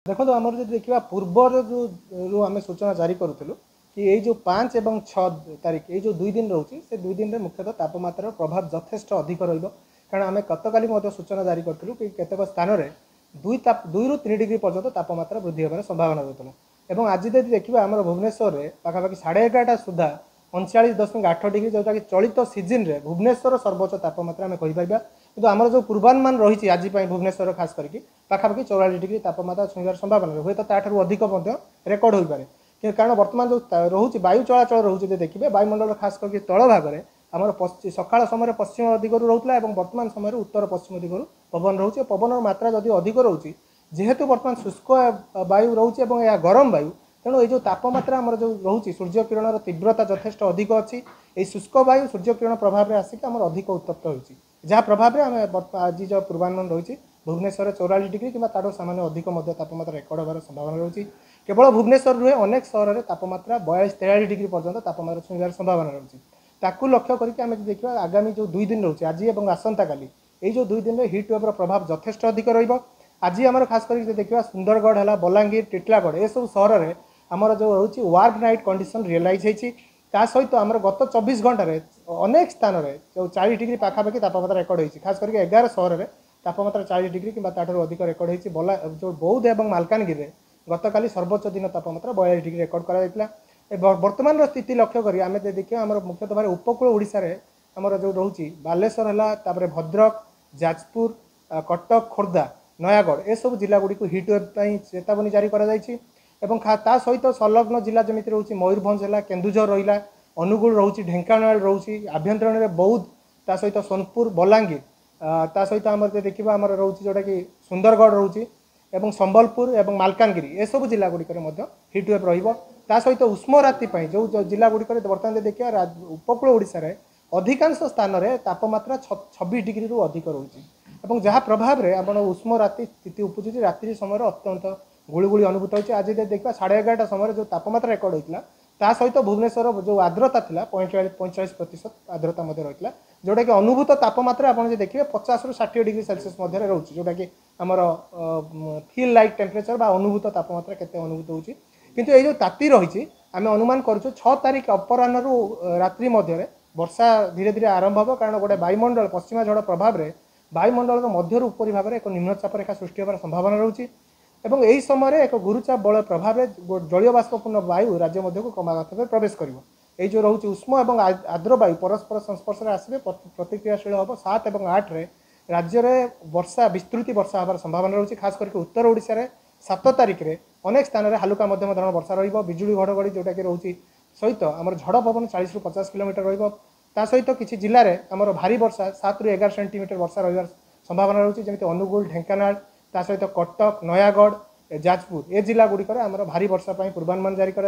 देखो आमर जो देखा पूर्वर जो आम सूचना जारी करूँ कि ये जो 5 और 6 तारीख ये जो 2 दिन रोचे से 2 दिन में मुख्यतः तापमात्रा प्रभाव यथेष्ट अधिक कारण आम गतकाली सूचना जारी करूँ कि केतक स्थान में 2 ରୁ 3 डिग्री पर्यंत तापमात्रा वृद्धि होबार संभावना रहता है। आज यदि देखा आम भुवनेश्वर में पाखापाखि 11:30 सुधा 39.8 डिग्री जोटा कि चलित सीजन रे भुवनेश्वर सर्वोच्च तापमात्रा आम कहीपर कि आम जो पूर्वानुमान रही आज भुवनेश्वर खास करके पाखापाखि 44 डिग्री तापमात्रा छुईबार संभावना हुए तो ताठू अधिक रेकर्ड हो पाए कारण बर्तमान जो रोचे वायु चलाचल रोचे देखिए वायुमंडल खास करके तल भाग आमर सकाल समय पश्चिम दिगरू रोला और बर्तमान समय उत्तर पश्चिम दिगरू पवन रोचे पवन मात्रा जदि अधिक रोचे जेहेतु बर्तमान शुष्क वायु रोचे यह गरम वायु तेणु ये तापमात्रा आमर जो रोचे सूर्य किरण तीव्रता यथेष्ट अधिक अच्छी ये शुष्क वायु सूर्य किरण प्रभाव में आसिक आम अधिक उत्तप्त होती जहाँ प्रभाव में आम आज जो पूर्वानुमान रही भुवनेश्वर 44 डिग्री कि सामान्य अधिक तापमात्रा रेकर्ड होबार संभावना रही केवल भुवनेश्वर नुहे अनेक सहर में तापमात्रा 42-43 डिग्री पर्यंत तापमात्रा छुईबार संभावना रही ताकू लक्ष्य करके आम देखा आगामी जो 2 दिन रोचे आज और आसंता काली ये जो 2 दिन में हिट वेव्र प्रभाव यथेष्ट अधिक रही आमर खास करके देखा सुंदरगढ़ है बलांगीर टिटलागढ़ ये सब सहर में आमर जो रोचे वार्म नाइट कंडीशन रियलाइज होती सहित आमर गत 24 घंटे अनेक स्थान में जो 40 डिग्री पाखापाखि तापमात्रा रेकर्ड होती खास करके 11 सहर में तापमात्रा 40 डिग्री कि अधिक रेकर्ड होती जो बौद्ध और मालकानगिरी में गतकाली सर्वोच्च दिन तापमात्रा 42 डिग्री रेकर्ड कर वर्तमान स्थिति लक्ष्य करी आम देखिए आम मुख्यतः भाव उपकूल ओडिशा रे आमर जो रोचे बालेश्वर है भद्रक जाजपुर कटक खोर्धा नयागढ़ ये सब जिला गुड़ी हिट वेव चेतावनी जारी कर सहित संलग्न जिला जमी रोचे मयूरभंज है केन्दुझर रहा अनुगुल रोचे ढेंकानाल रोचे आभ्यंतरण में बौद्ध ता सहित सोनपुर बलांगीर ता सहित आम देखा आम रोचे जोटा कि सुंदरगढ़ रोचे एवं संबलपुर एवं मालकानगिरी ये सब जिला गुड़िक हिट वेव रहा सहित उष्म राति जो जिला गुड़िक बर्तमान देखिए उपकूल ओडिशा रे अधिकांश स्थान में तापमात्रा 26 डिग्री रु अधिक रोचे जहाँ प्रभाव में आप उष्म राति स्थिति उपजुची रात्रि समय अत्यंत गुड़गुड़ी अनुभूत होती आज देखा 11:30 समय जो तापमात्रा रेकर्ड होता ता सहित भुवनेश्वर जो आर्द्रता था 45% आर्द्रता रही जोटा कि अनुभूत तापमात्रा आप देखिए 50 ରୁ 60 डिग्री सेल्सियस मध्य रोचे जोटा कि आमर फील लाइक टेम्परेचर अनुभूत तापमात्रा केते अनुभूत होची किंतु ये जो ताती रही आम अनुमान करूँ 6 तारीख अपराह्न रात्रि मध्य वर्षा धीरे धीरे आरंभ हो कारण गोटे वायुमंडल पश्चिमा झड़ प्रभाव में वायुमंडल मध्य उपरी भाग में एक निम्नचाप रेखा सृष्टि होबार संभावना रही एवं यही समय एक गुरुचाप बल प्रभाव जलीय बाष्पूर्ण वायु राज्य मध्य को क्रमागत भाव प्रवेश कर जो रोचे उष्म और आर्द्र वायु परस्पर संस्पर्श में आसवे प्रतिक्रियाशील हम 7 और 8 राज्य में वर्षा विस्तृति वर्षा होबार संभावना रही खास करके उत्तर ओडिशा रे 7 तारीख में अनेक स्थान में हालुका मध्यम धरण वर्षा रजुड़ी घड़घड़ी जोटा कि रोचे सहित आम झड़ पवन 40 ରୁ 50 किलोमीटर ता सहित किसी जिले में आम भारी वर्षा 7 ରୁ 11 सेंटीमीटर वर्षा रही संभावना रही जमी अनुगुल ढेंकानाल ता सहित कटक नयागढ़ जाजपुर ए जिला गुड़िक भारी वर्षा पूर्वानुमान जारी कर